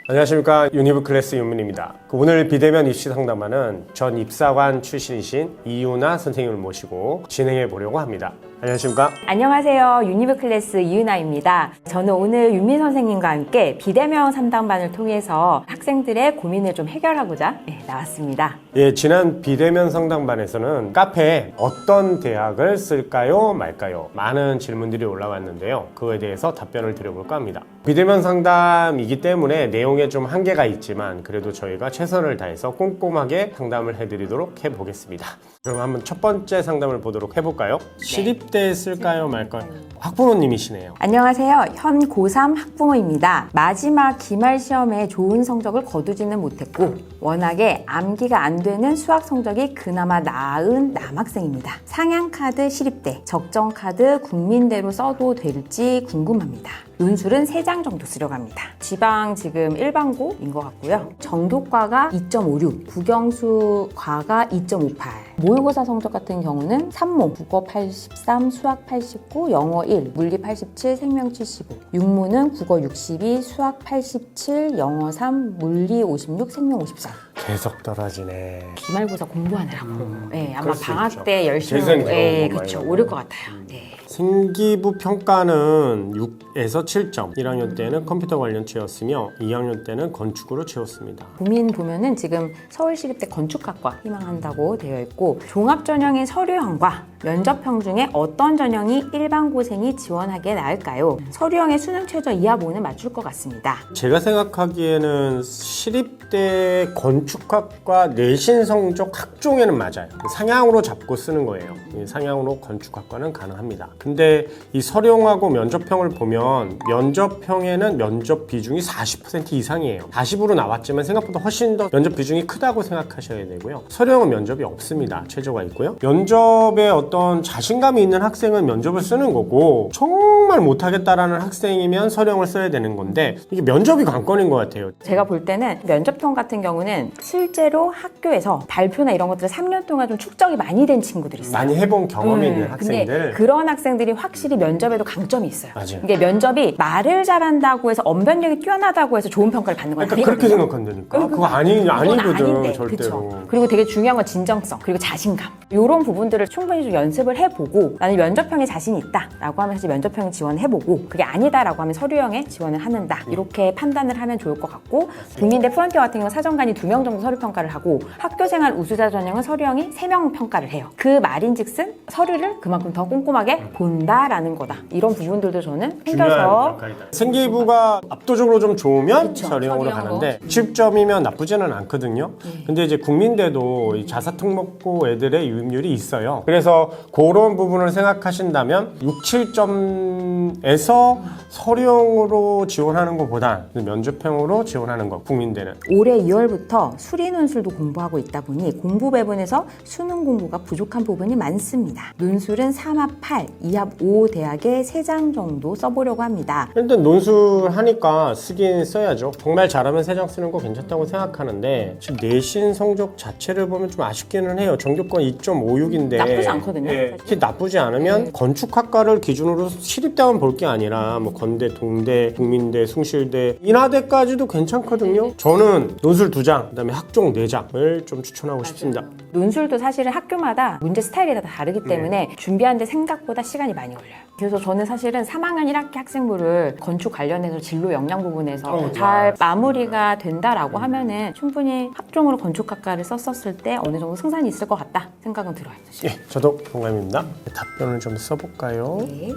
안녕하십니까, 유니브 클래스 윤문입니다. 오늘 비대면 입시 상담하는 전 입사관 출신이신 이유나 선생님을 모시고 진행해 보려고 합니다. 안녕하십니까? 안녕하세요. 유니브 클래스 이유나입니다. 저는 오늘 윤민 선생님과 함께 비대면 상담반을 통해서 학생들의 고민을 좀 해결하고자 나왔습니다. 예, 지난 비대면 상담반에서는 카페에 어떤 대학을 쓸까요 말까요? 많은 질문들이 올라왔는데요. 그거에 대해서 답변을 드려볼까 합니다. 비대면 상담이기 때문에 내용에 좀 한계가 있지만 그래도 저희가 최선을 다해서 꼼꼼하게 상담을 해드리도록 해보겠습니다. 그럼 한번 첫 번째 상담을 보도록 해볼까요? 시립대에 쓸까요 말까요? 학부모님이시네요. 안녕하세요. 현 고3 학부모입니다. 마지막 기말 시험에 좋은 성적을 거두지는 못했고 워낙에 암기가 안 되는 수학 성적이 그나마 나은 남학생입니다. 상향카드 시립대, 적정카드 국민대로 써도 될지 궁금합니다. 논술은 3장 정도 쓰려고 합니다. 지방 지금 일반고인 것 같고요. 정교과가 2.56, 국영수과가 2.58. 모의고사 성적 같은 경우는 3모, 국어 83, 수학 89, 영어 1, 물리 87, 생명 75. 6모는 국어 62, 수학 87, 영어 3, 물리 56, 생명 54. 계속 떨어지네. 기말고사 공부하느라고. 네, 아마 그럴 수 방학 있죠. 때 열심히 재생 그렇죠. 오를 것 같아요. 네. 생기부 평가는 6에서 7점, 1학년 때는 컴퓨터 관련 채웠으며 2학년 때는 건축으로 채웠습니다. 고민 보면은 지금 서울시립대 건축학과 희망한다고 되어 있고 종합전형인 서류형과 면접형 중에 어떤 전형이 일반고생이 지원하기에 나을까요? 서류형의 수능 최저 이하보는 맞출 것 같습니다. 제가 생각하기에는 시립대 건축학과 내신 성적 학종에는 맞아요. 상향으로 잡고 쓰는 거예요. 상향으로 건축학과는 가능합니다. 근데 이 서류형하고 면접형을 보면 면접형에는 면접 비중이 40% 이상이에요. 40으로 나왔지만 생각보다 훨씬 더 면접 비중이 크다고 생각하셔야 되고요. 서류형은 면접이 없습니다. 최저가 있고요. 면접에 어떤 자신감이 있는 학생은 면접을 쓰는 거고 정말 못하겠다라는 학생이면 서류형을 써야 되는 건데 이게 면접이 관건인 것 같아요. 제가 볼 때는 면접형 같은 경우는 실제로 학교에서 발표나 이런 것들을 3년 동안 좀 축적이 많이 된 친구들이 있어요. 많이 해본 경험이 있는 근데 학생들. 그런 학생들이 확실히 면접에도 강점이 있어요. 맞아요. 이게 면접이 말을 잘한다고 해서 언변력이 뛰어나다고 해서 좋은 평가를 받는 건 그러니까 아니거든요. 그렇게 생각한다니까. 그거 아니거든, 아닌데, 절대로. 그쵸? 그리고 되게 중요한 건 진정성, 그리고 자신감. 이런 부분들을 충분히 좀 연습을 해보고 나는 면접형에 자신이 있다라고 하면 사실 면접형에 지원해보고 그게 아니다라고 하면 서류형에 지원을 하는다. 이렇게 판단을 하면 좋을 것 같고 국민대 프런티어 같은 경우는 사정관이 2명 정도 서류 평가를 하고 학교생활 우수자 전형은 서류형이 3명 평가를 해요. 그 말인즉슨 서류를 그만큼 더 꼼꼼하게 본다라는 거다. 이런 부분들도 저는 챙겨서 생기부가 압도적으로 좀 좋으면 그쵸, 서류형으로 서류형으로. 가는데 60점이면 나쁘지는 않거든요. 근데 이제 국민대도 이 자사특목고 애들의 유입률이 있어요. 그래서 그런 부분을 생각하신다면 6, 7점에서 서류형으로 지원하는 것보다 면접형으로 지원하는 것, 국민대는. 올해 2월부터 수리 논술도 공부하고 있다 보니 공부 배분에서 수능 공부가 부족한 부분이 많습니다. 논술은 3합 8, 2합 5 대학에 3장 정도 써보려고 합니다. 일단 논술 하니까 쓰긴 써야죠. 정말 잘하면 3장 쓰는 거 괜찮다고 생각하는데 지금 내신 성적 자체를 보면 좀 아쉽기는 해요. 전교권 2.56인데 나쁘지 않거든요. 특히 나쁘지 않으면 건축학과를 기준으로 시립대만 볼 게 아니라 뭐 건대, 동대, 국민대, 숭실대, 인하대까지도 괜찮거든요. 저는 논술 2장, 그다음에 학종 4장을 좀 추천하고 싶습니다. 논술도 사실은 학교마다 문제 스타일이 다 다르기 때문에 준비하는데 생각보다 시간이 많이 걸려요. 그래서 저는 사실은 3학년 1학기 학생부를 건축 관련해서 진로 역량 부분에서 잘 마무리가 된다라고 하면은 충분히 학종으로 건축학과를 썼었을 때 어느 정도 승산이 있을 것 같다 생각은 들어요. 사실. 예, 저도 동감입니다. 답변을 좀 써볼까요? 네.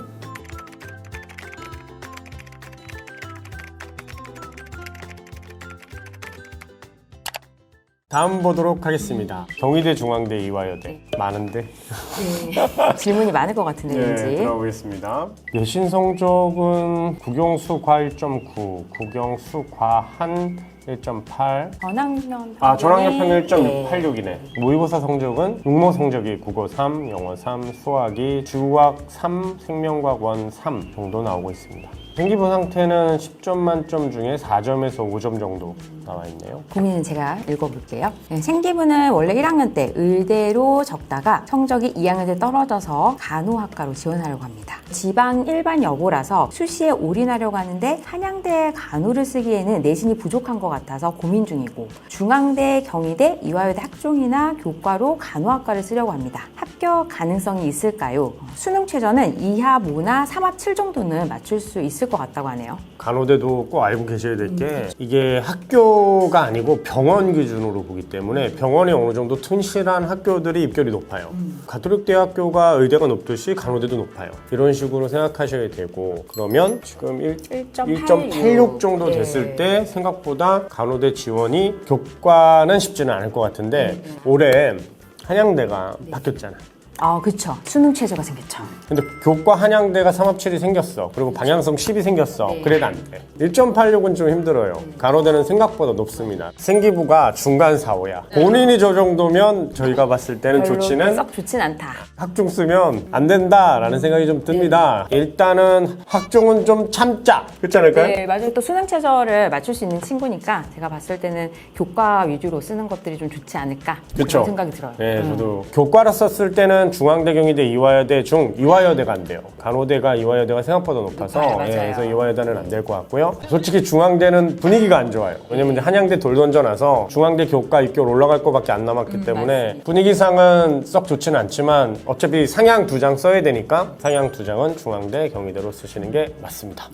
다음 보도록 하겠습니다. 경희대, 중앙대, 이화여대. 많은데? 질문이 많을 것 같은데 왠지. 들어보겠습니다. 내신 성적은 국영수 과 1.9, 국영수 과 한 1.8. 전학년 전학년평균 1.86이네. 모의고사 성적은 육모 성적이 국어 3, 영어 3, 수학이 지구과학 3, 생명과학 1, 3 정도 나오고 있습니다. 생기부 상태는 10점 만점 중에 4점에서 5점 정도 나와 있네요. 고민은 제가 읽어볼게요. 생기부는 원래 1학년 때 의대로 적다가 성적이 2학년 때 떨어져서 간호학과로 지원하려고 합니다. 지방 일반 여고라서 수시에 올인하려고 하는데 한양대 간호를 쓰기에는 내신이 부족한 것 같아서 고민 중이고 중앙대, 경희대, 이화여대 학종이나 교과로 간호학과를 쓰려고 합니다. 합격 가능성이 있을까요? 수능 최저는 2합 5나 3합 7 정도는 맞출 수 있을 것 같다고 하네요. 간호대도 꼭 알고 계셔야 될 게 이게 학교가 아니고 병원 기준으로 보기 때문에 병원이 어느 정도 튼실한 학교들이 입결이 높아요. 가톨릭 대학교가 의대가 높듯이 간호대도 높아요. 이런 식으로 생각하셔야 되고 그러면 지금 1.86 정도 됐을 때 생각보다 간호대 지원이 교과는 쉽지는 않을 것 같은데 올해 한양대가 바뀌었잖아. 그쵸. 수능 최저가 생겼죠. 근데 교과 한양대가 3합7이 생겼어. 그리고 방향성 10이 생겼어. 그래도 안 돼. 1.86은 좀 힘들어요. 간호대는 생각보다 높습니다. 생기부가 중간 4호야. 본인이 저 정도면 저희가 봤을 때는 별로 썩 좋진 않다. 학종 쓰면 안 된다라는 생각이 좀 듭니다. 일단은 학종은 좀 참자. 그렇지 않을까요? 네, 맞아요. 또 수능 최저를 맞출 수 있는 친구니까 제가 봤을 때는 교과 위주로 쓰는 것들이 좀 좋지 않을까 그쵸? 그런 생각이 들어요. 네, 저도 교과로 썼을 때는 중앙대, 경희대, 이화여대 중 이화여대가 안 돼요. 간호대가 이화여대가 생각보다 높아서 맞아요. 그래서 이화여대는 안 될 것 같고요. 솔직히 중앙대는 분위기가 안 좋아요. 왜냐면 한양대 돌 던져놔서 중앙대 교과 입결 올라갈 거밖에 안 남았기 때문에 분위기상은 썩 좋지는 않지만 어차피 상향 2장 써야 되니까 상향 2장은 중앙대, 경희대로 쓰시는 게 맞습니다.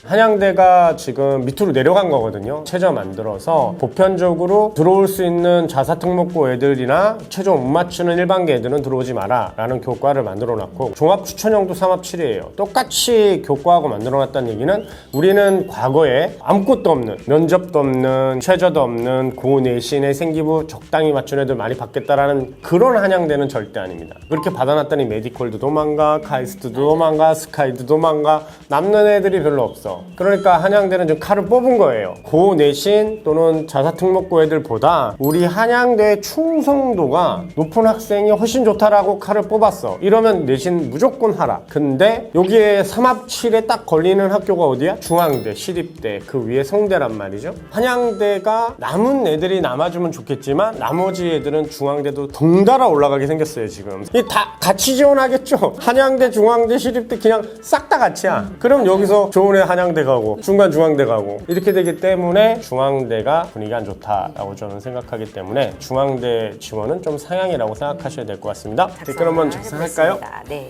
한양대가 지금 밑으로 내려간 거거든요. 최저 만들어서 보편적으로 들어올 수 있는 자사특목고 애들이나 최종 못 맞추는 일반계 애들은 들어오지 마라 라는 교과를 만들어 놨고 종합 추천형도 3합 7이에요. 똑같이 교과하고 만들어 놨다는 얘기는 우리는 과거에 아무것도 없는 면접도 없는 최저도 없는 고내신의 생기부 적당히 맞춘 애들 많이 받겠다라는 그런 한양대는 절대 아닙니다. 그렇게 받아놨더니 메디컬도 도망가, 카이스트도 도망가, 스카이도 도망가, 남는 애들이 별로 없어. 그러니까 한양대는 좀 칼을 뽑은 거예요. 고내신 또는 자사특목고 애들보다 우리 한양대의 충성도가 높은 학생이 훨씬 좋다라고 칼을 뽑았어. 이러면 내신 무조건 하라. 근데 여기에 3합 7에 딱 걸리는 학교가 어디야? 중앙대, 시립대, 그 위에 성대란 말이죠. 한양대가 남은 애들이 남아주면 좋겠지만 나머지 애들은 중앙대도 덩달아 올라가게 생겼어요. 지금 이 다 같이 지원하겠죠. 한양대, 중앙대, 시립대 그냥 싹 다 같이야. 그럼 여기서 좋은 애 한양대 가고 중간 중앙대 가고 이렇게 되기 때문에 중앙대가 분위기가 안 좋다라고 저는 생각하기 때문에 중앙대 지원은 좀 상향이라고 생각하셔야 될 것 같습니다. 댓글 한번 작성할까요? 네.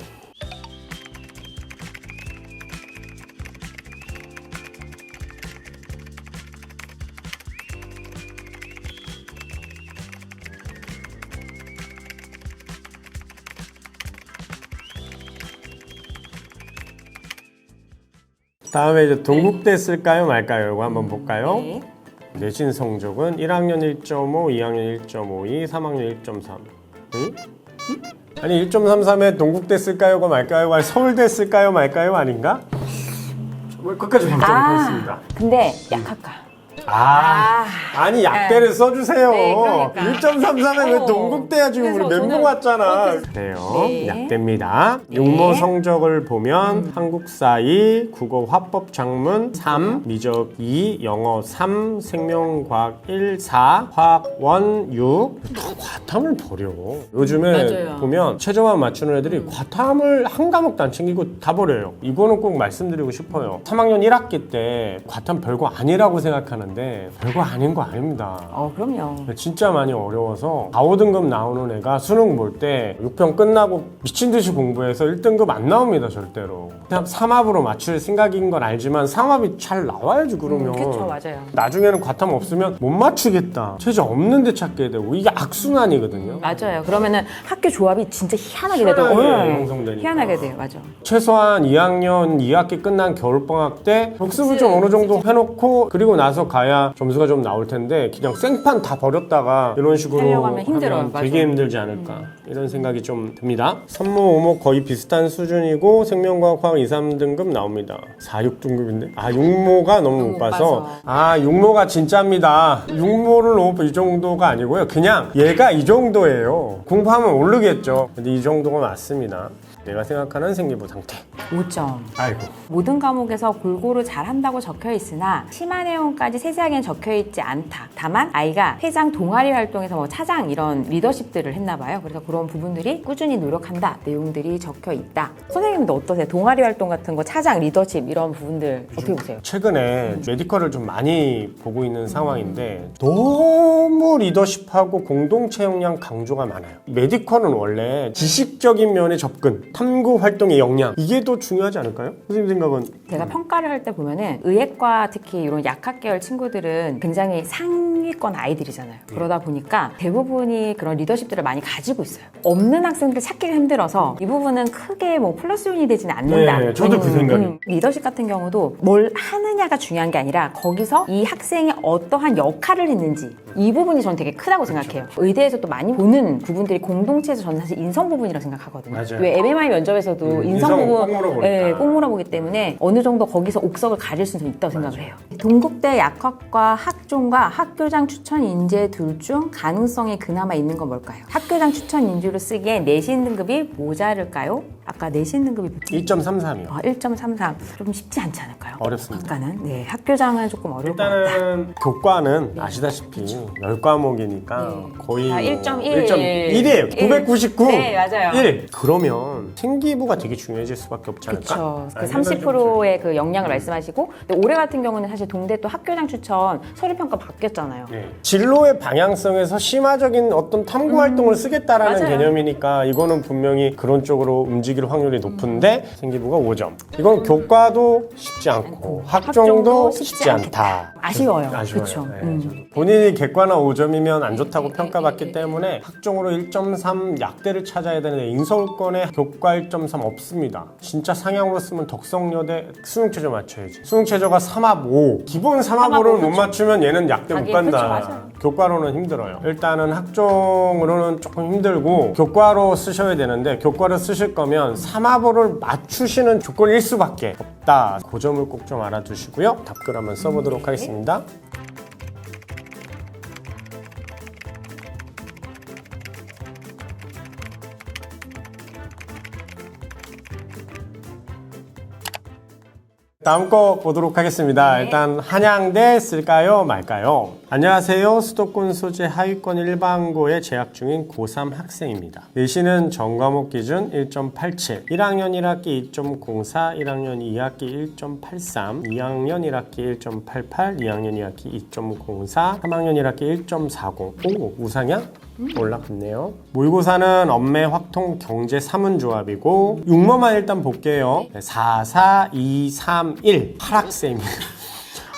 다음에 이제 동국대 쓸까요 말까요? 이거 한번 볼까요? 네. 내신 성적은 1학년 1.5, 2학년 1.52, 3학년 1.3. 응? 아니 1.33에 동국대 쓸까요 말까요? 아니 서울대 쓸까요 말까요? 아닌가? 끝까지 검토하겠습니다. 근데 약학과. 아니 약대를 써주세요. 네, 그러니까. 1.33에 왜 동국대야 지금 우리 그래서 멘붕 왔잖아. 그래요. 네. 약대입니다. 육모 성적을 보면 한국사 2, 국어 화법 작문 3, 미적 2, 영어 3, 생명과학 1, 4, 화학 1, 6. 다 과탐을 버려. 요즘에 맞아요. 보면 최저만 맞추는 애들이 과탐을 한 과목도 안 챙기고 다 버려요. 이거는 꼭 말씀드리고 싶어요. 3학년 1학기 때 과탐 별거 아니라고 생각하는데 별거 아닌 거 아닙니다. 그럼요. 진짜 많이 어려워서 4, 5등급 나오는 애가 수능 볼 때 6평 끝나고 미친 듯이 공부해서 1등급 안 나옵니다, 절대로. 그냥 3합으로 맞출 생각인 건 알지만 3합이 잘 나와야지 그러면. 그렇죠, 맞아요. 나중에는 과탐 없으면 못 맞추겠다. 최저 없는데 찾게 되고 이게 악순환이거든요. 맞아요. 그러면은 학교 조합이 진짜 희한하게 희한하게 되더라고요. 형성되니까. 희한하게 돼요, 맞아. 최소한 2학년 2학기 끝난 겨울방학 때 복습을 좀 어느 정도 해놓고 그리고 나서 가야 점수가 좀 나올 텐데 그냥 생판 다 버렸다가 이런 식으로 하려고 하면 힘들어요. 하면 되게 맞아요. 힘들지 않을까 이런 생각이 좀 듭니다. 산모, 오목 거의 비슷한 수준이고 생명과학, 화학 2, 3등급 나옵니다. 4, 6등급인데? 아, 육모가 너무 못 봐서. 아, 육모가 진짜입니다. 육모를 너무 이 정도가 아니고요. 그냥 얘가 이 정도예요. 공부하면 오르겠죠. 근데 이 정도가 맞습니다. 내가 생각하는 생기부 상태. 5점. 아이고. 모든 과목에서 골고루 잘한다고 적혀 있으나 심화 내용까지 세세하게는 적혀 있지 않다. 다만 아이가 회장 동아리 활동에서 뭐 차장 이런 리더십들을 했나 봐요. 그래서 그런 부분들이 꾸준히 노력한다. 내용들이 적혀 있다. 선생님도 어떠세요? 동아리 활동 같은 거 차장 리더십 이런 부분들 어떻게 보세요? 최근에 메디컬을 좀 많이 보고 있는 상황인데 너무 리더십하고 공동체 역량 강조가 많아요. 메디컬은 원래 지식적인 면의 접근, 탐구 활동의 역량 이게 더 중요하지 않을까요? 선생님 생각은? 제가 평가를 할 때 보면은 의예과 특히 이런 약학 계열 친구들은 굉장히 상위권 아이들이잖아요. 그러다 보니까 대부분이 그런 리더십들을 많이 가지고 있어요. 없는 학생들 찾기가 힘들어서 이 부분은 크게 뭐 플러스 요인이 되지는 않는다. 네, 저도 그 생각이에요. 리더십 같은 경우도 뭘 하느냐가 중요한 게 아니라 거기서 이 학생이 어떠한 역할을 했는지 이 부분이 저는 되게 크다고 생각해요. 의대에서 또 많이 보는 부분들이 공동체에서 저는 사실 인성 부분이라고 생각하거든요. 맞아요. 왜 MMI 면접에서도 인성 인성 부분 꼭 물어보니까. 예, 꼭 물어보기 때문에 어느 정도 거기서 옥석을 가릴 수는 있다고 생각을 해요. 동국대 약학과 학종과 학교장 추천 인재 둘 중 가능성이 그나마 있는 건 뭘까요? 학교장 추천 인재로 쓰기에 내신 등급이 모자를까요? 아까 내신 등급이 1.33이요. 1.33 좀 쉽지 않지 않을까요? 어렵습니다. 학과는 네 학교장은 조금 어려울 것 같다. 일단은 교과는 아시다시피 10과목이니까 거의 1.1. 1이에요. 999. 네, 맞아요. 1. 그러면 생기부가 되게 중요해질 수밖에 없지 않을까? 그렇죠. 그 라는 생각이 좀 30%의 그 역량을 말씀하시고 근데 올해 같은 경우는 사실 동대 또 학교장 추천 서류평가 바뀌었잖아요. 네. 진로의 방향성에서 심화적인 어떤 탐구 활동을 쓰겠다라는 맞아요. 개념이니까 이거는 분명히 그런 쪽으로 움직일 확률이 높은데 생기부가 5점. 이건 교과도 쉽지 않고 학종도 쉽지 않다. 아쉬워요. 아쉬워요. 그쵸. 네, 저도. 본인이 객과나 5점이면 안 좋다고 평가받기 때문에 학종으로 1.3 약대를 찾아야 되는데 인서울권에 교과 1.3 없습니다. 진짜 상향으로 쓰면 덕성여대 수능체저 맞춰야지. 수능체저가 3합 5. 기본 3합으로는 못 맞추면 얘는 약대 못 하긴, 간다. 그쵸, 맞아요. 교과로는 힘들어요. 일단은 학종으로는 조금 힘들고 교과로 쓰셔야 되는데 교과로 쓰실 거면 3합을 맞추시는 조건일 수밖에 없다. 그 점을 꼭 좀 알아두시고요. 답글 한번 써보도록 하겠습니다. 다음 거 보도록 하겠습니다. 일단 한양대 쓸까요 말까요? 안녕하세요. 수도권 소재 하위권 일반고에 재학 중인 고3 학생입니다. 내신은 전과목 기준 1.87, 1학년 1학기 2.04, 1학년 2학기 1.83, 2학년 1학기 1.88, 2학년 2학기 2.04, 3학년 1학기 1.40. 오, 우상향? 올라갔네요. 모의고사는 엄매, 확통, 경제, 사문조합이고 6모만 일단 볼게요. 4, 4, 2, 3, 1 하락세입니다.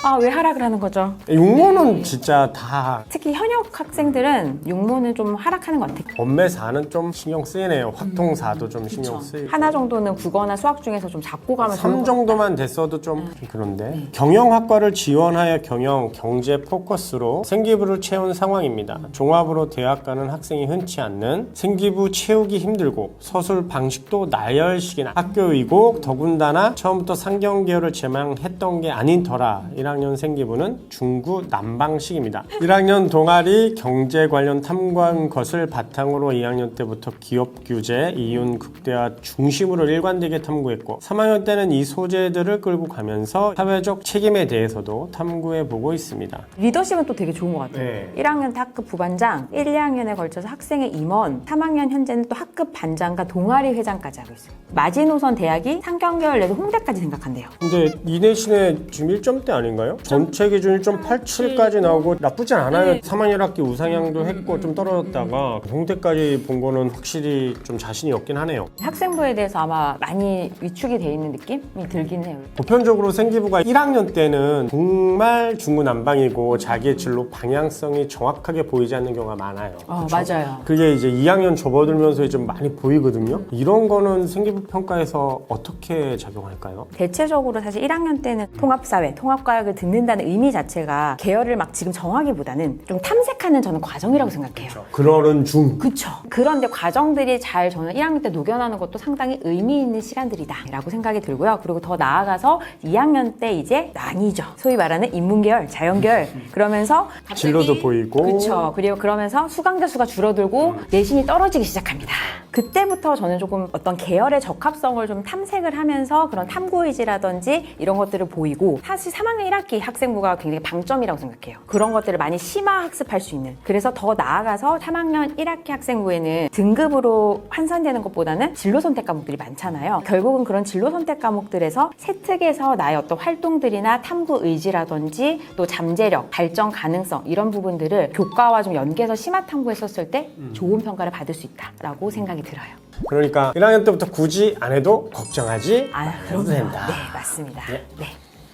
아, 왜 하락을 하는 거죠? 6모는 진짜 다 특히 현역 학생들은 육모는 좀 하락하는 것 같아요. 엄매 4는 좀 신경 쓰이네요. 확통 4도 좀 신경 쓰이고 하나 정도는 국어나 수학 중에서 좀 잡고 가면 3 정도만 됐어도 좀 그런데 경영학과를 지원하여 경영, 경제 포커스로 생기부를 채운 상황입니다. 종합으로 대학 가는 학생이 흔치 않는 생기부 채우기 힘들고 서술 방식도 나열식인 학교이고 더군다나 처음부터 상경 계열을 제망했던 게 아닌 터라 1학년 생기부는 중구 남방식입니다. 1학년 동아리 경제 관련 탐구한 것을 바탕으로 2학년 때부터 기업 규제, 이윤 극대화 중심으로 일관되게 탐구했고 3학년 때는 이 소재들을 끌고 가면서 사회적 책임에 대해서도 탐구해보고 있습니다. 리더십은 또 되게 좋은 것 같아요. 네. 1학년 때 학급 부반장, 1, 2학년에 걸쳐서 학생의 임원, 3학년 현재는 또 학급 반장과 동아리 회장까지 하고 있어요. 마지노선 대학이 상경계열 내도 홍대까지 생각한대요. 근데 이 내신에 지금 1점대 아닌가요? 전체 기준 1.87까지 나오고 나쁘진 않아요. 3학년 학기 우상향도 했고 좀 떨어졌다가 홍대까지 본 거는 확실히 좀 자신이 없긴 하네요. 학생부에 대해서 아마 많이 위축이 돼 있는 느낌이 들긴 해요. 보편적으로 생기부가 1학년 때는 정말 중구난방이고 자기의 진로 방향성이 정확하게 보이지 않는 경우가 많아요. 그쵸? 맞아요. 그게 이제 2학년 접어들면서 좀 많이 보이거든요. 이런 거는 생기부 평가에서 어떻게 작용할까요? 대체적으로 사실 1학년 때는 통합사회, 통합과학을 수학을 듣는다는 의미 자체가 계열을 막 지금 정하기보다는 좀 탐색하는 저는 과정이라고 생각해요. 그러는 중. 그쵸. 그런데 과정들이 잘 저는 1학년 때 녹여나는 것도 상당히 의미 있는 시간들이다 라고 생각이 들고요. 그리고 더 나아가서 2학년 때 이제 나뉘죠. 소위 말하는 인문계열, 자연계열. 그러면서 갑자기 진로도 보이고. 그쵸. 그리고 그러면서 수강자 수가 줄어들고 내신이 떨어지기 시작합니다. 그때부터 저는 조금 어떤 계열의 적합성을 좀 탐색을 하면서 그런 탐구의지라든지 이런 것들을 보이고, 사실 3학년 1학기 학생부가 굉장히 방점이라고 생각해요. 그런 것들을 많이 심화 학습할 수 있는. 그래서 더 나아가서 3학년 1학기 학생부에는 등급으로 환산되는 것보다는 진로 선택 과목들이 많잖아요. 결국은 그런 진로 선택 과목들에서 세특에서 나의 어떤 활동들이나 탐구 의지라든지 또 잠재력, 발전 가능성 이런 부분들을 교과와 좀 연계해서 심화 탐구했었을 때 좋은 평가를 받을 수 있다라고 생각이 들어요. 그러니까 1학년 때부터 굳이 안 해도 걱정하지 그럼요. 된다. 네, 맞습니다. 네. 네.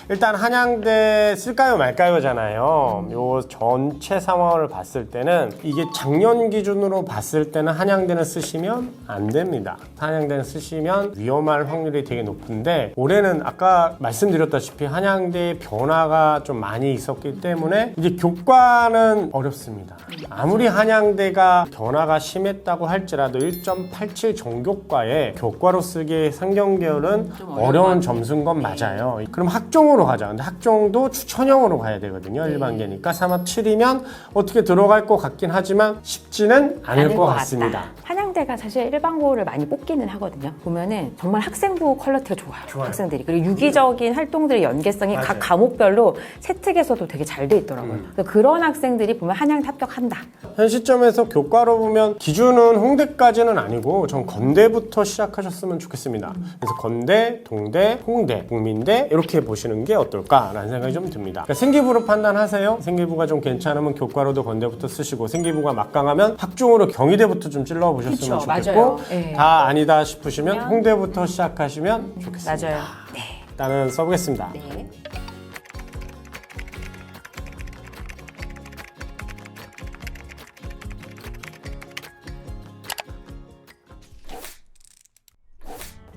일단 한양대 쓸까요 말까요잖아요. 요 전체 상황을 봤을 때는 이게 작년 기준으로 봤을 때는 한양대는 쓰시면 안 됩니다. 한양대는 쓰시면 위험할 확률이 되게 높은데, 올해는 아까 말씀드렸다시피 한양대의 변화가 좀 많이 있었기 때문에 이제 교과는 어렵습니다. 아무리 한양대가 변화가 심했다고 할지라도 1.87 정교과에 교과로 쓰기에 상경계열은 어려운 점수인 건 맞아요. 그럼 학종으로 가자. 근데 학종도 추천형으로 가야 되거든요. 일반계니까 3합 7이면 어떻게 들어갈 것 같긴 하지만 쉽지는 않을 것 같습니다. 한양대가 사실 일반고를 많이 뽑기는 하거든요. 보면은 정말 학생부 퀄리티가 좋아요. 학생들이. 그리고 유기적인 활동들의 연계성이 맞아요. 각 과목별로 세특에서도 되게 잘 돼 있더라고요. 그래서 그런 학생들이 보면 한양 합격한다. 현 시점에서 교과로 보면 기준은 홍대까지는 아니고 전 건대부터 시작하셨으면 좋겠습니다. 그래서 건대, 동대, 홍대, 국민대 이렇게 보시는 게 어떨까라는 생각이 좀 듭니다. 그러니까 생기부로 판단하세요. 생기부가 좀 괜찮으면 교과로도 건대부터 쓰시고, 생기부가 막강하면 학종으로 경희대부터 좀 찔러보셨으면 그쵸, 좋겠고, 맞아요. 네. 다 아니다 싶으시면 홍대부터 시작하시면 좋겠습니다. 맞아요. 네. 일단은 써보겠습니다. 네.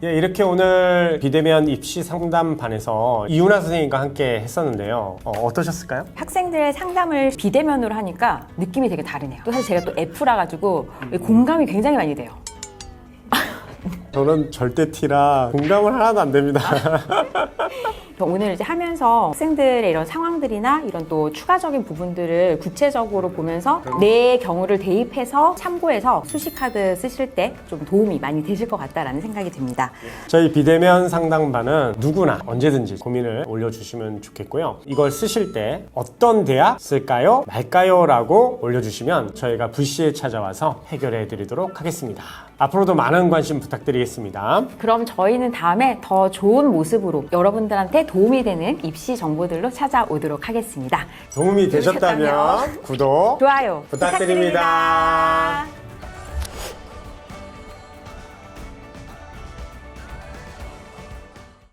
예, 이렇게 오늘 비대면 입시 상담반에서 이윤아 선생님과 함께 했었는데요. 어떠셨을까요? 학생들 상담을 비대면으로 하니까 느낌이 되게 다르네요. 또 사실 제가 또 F라 가지고 공감이 굉장히 많이 돼요. 저는 절대 T라 공감을 하나도 안 됩니다. 오늘 이제 하면서 학생들의 이런 상황들이나 이런 또 추가적인 부분들을 구체적으로 보면서 내 경우를 대입해서 참고해서 수시카드 쓰실 때 좀 도움이 많이 되실 것 같다라는 생각이 듭니다. 저희 비대면 상담반은 누구나 언제든지 고민을 올려주시면 좋겠고요. 이걸 쓰실 때 어떤 대학 쓸까요? 말까요? 라고 올려주시면 저희가 불시에 찾아와서 해결해 드리도록 하겠습니다. 앞으로도 많은 관심 부탁드리겠습니다. 그럼 저희는 다음에 더 좋은 모습으로 여러분들한테 도움이 되는 입시 정보들로 찾아오도록 하겠습니다. 도움이 되셨다면 구독, 좋아요 부탁드립니다.